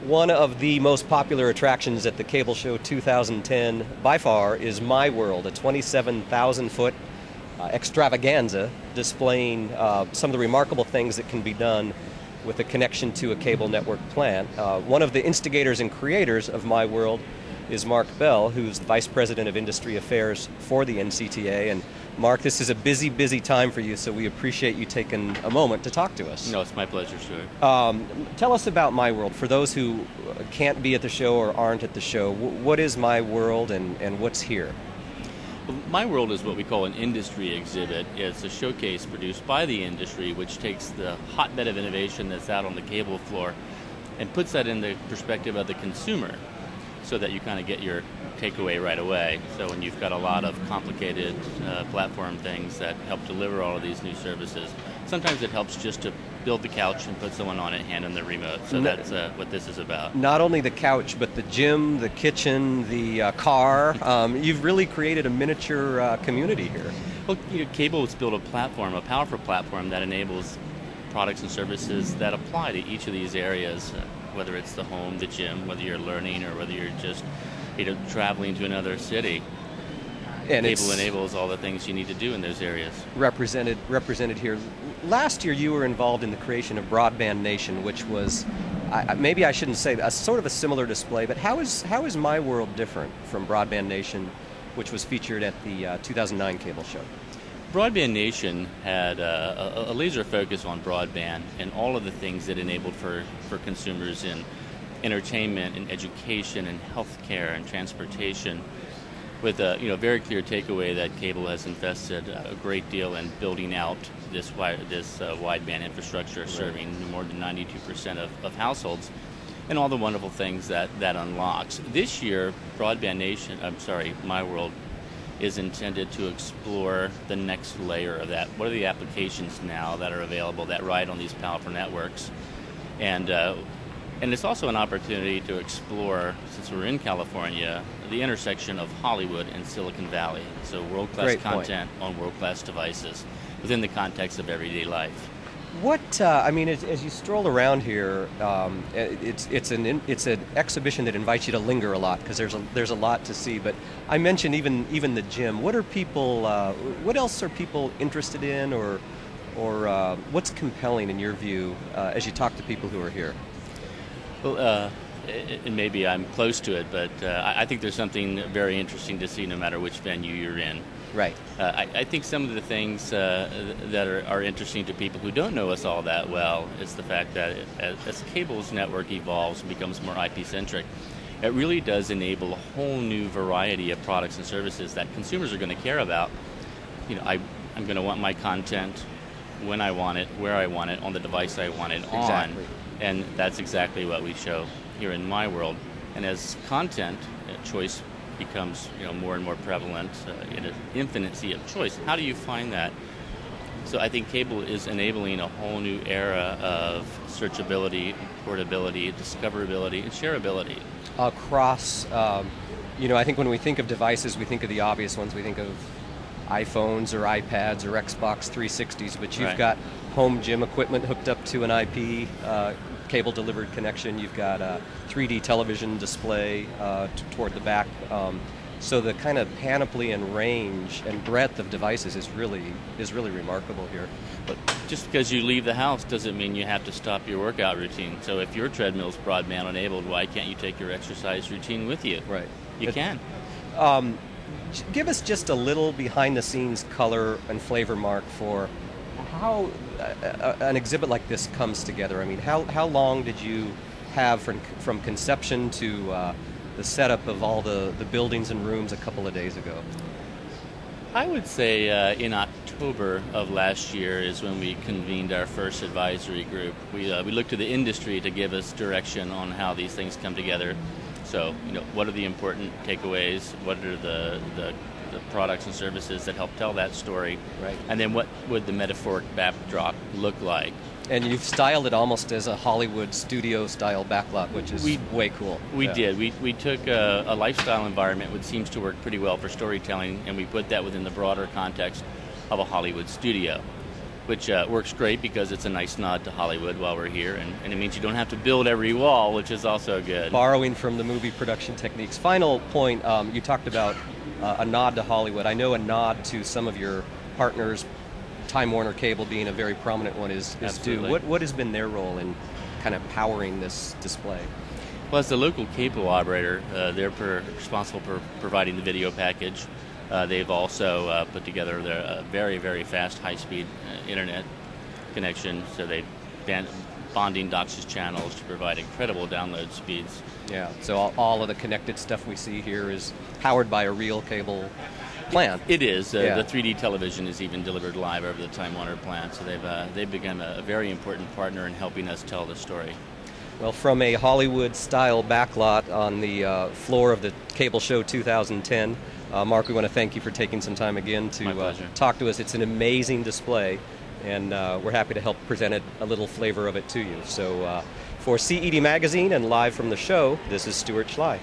One of the most popular attractions at the Cable Show 2010, by far, is My World, a 27,000-foot extravaganza displaying some of the remarkable things that can be done with a connection to a cable network plant. One of the instigators and creators of My World is Mark Bell, who's the Vice President of Industry Affairs for the NCTA. And Mark, this is a busy, busy time for you, so we appreciate you taking a moment to talk to us. No, it's my pleasure, sir. Tell us about My World. For those who can't be at the show or aren't at the show, what is My World and what's here? Well, My World is what we call an industry exhibit. It's a showcase produced by the industry, which takes the hotbed of innovation that's out on the cable floor and puts that in the perspective of the consumer, so that you kind of get your takeaway right away. So when you've got a lot of complicated platform things that help deliver all of these new services, sometimes it helps just to build the couch and put someone on it, hand them the remote. So that's what this is about. Not only the couch, but the gym, the kitchen, the car. You've really created a miniature community here. Well, Cable has built a platform, a powerful platform that enables products and services that apply to each of these areas. Whether it's the home, the gym, whether you're learning or whether you're just traveling to another city. And Cable enables all the things you need to do in those areas. Represented here. Last year you were involved in the creation of Broadband Nation, which was, maybe I shouldn't say, a sort of a similar display, but how is My World different from Broadband Nation, which was featured at the 2009 Cable Show? Broadband Nation had a laser focus on broadband and all of the things it enabled for consumers in entertainment and education and healthcare and transportation, with a very clear takeaway that cable has invested a great deal in building out this wideband infrastructure, serving more than 92% of households, and all the wonderful things that unlocks. This year, My World is intended to explore the next layer of that. What are the applications now that are available that ride on these powerful networks? And it's also an opportunity to explore, since we're in California, the intersection of Hollywood and Silicon Valley. So world-class content on world-class devices within the context of everyday life. As you stroll around here, it's an exhibition that invites you to linger a lot because there's a lot to see. But I mentioned even the gym. What else are people interested in, or what's compelling in your view as you talk to people who are here? Well, and maybe I'm close to it, but I think there's something very interesting to see no matter which venue you're in. Right. I think some of the things that are interesting to people who don't know us all that well is the fact that as cable's network evolves and becomes more IP-centric, it really does enable a whole new variety of products and services that consumers are going to care about. I'm going to want my content when I want it, where I want it, on the device I want it on. Exactly. And that's exactly what we show here in My World. And as content choice becomes more and more prevalent in an infinity of choice, how do you find that? So I think cable is enabling a whole new era of searchability, portability, discoverability, and shareability. Across, I think when we think of devices, we think of the obvious ones. We think of iPhones or iPads or Xbox 360s, but you've got home gym equipment hooked up to an IP cable-delivered connection. You've got a 3D television display toward the back. So the kind of panoply and range and breadth of devices is really remarkable here. But just because you leave the house doesn't mean you have to stop your workout routine. So if your treadmill's broadband enabled, why can't you take your exercise routine with you? Right. You can. Give us just a little behind-the-scenes color and flavor, Mark, for how an exhibit like this comes together. I mean, how long did you have from conception to the setup of all the buildings and rooms a couple of days ago? I would say in October of last year is when we convened our first advisory group. We looked to the industry to give us direction on how these things come together. So, what are the important takeaways? What are the products and services that help tell that story? Right. And then what would the metaphoric backdrop look like? And you've styled it almost as a Hollywood studio-style backlot, which is way cool. We did. We took a lifestyle environment which seems to work pretty well for storytelling, and we put that within the broader context of a Hollywood studio. which works great because it's a nice nod to Hollywood while we're here, and it means you don't have to build every wall, which is also good. Borrowing from the movie production techniques. Final point, you talked about a nod to Hollywood. I know a nod to some of your partners, Time Warner Cable being a very prominent one, is due. What has been their role in kind of powering this display? Well, as the local cable operator, they're responsible for providing the video package. They've also put together a very, very fast, high-speed internet connection, so they've bonding DOCSIS channels to provide incredible download speeds. Yeah, so all of the connected stuff we see here is powered by a real cable plant. It is. The 3D television is even delivered live over the Time Warner plant, so they've become a very important partner in helping us tell the story. Well, from a Hollywood-style backlot on the floor of the Cable Show 2010, Mark, we want to thank you for taking some time again to talk to us. It's an amazing display, and we're happy to help present it, a little flavor of it to you. So for CED Magazine and live from the show, this is Stuart Schley.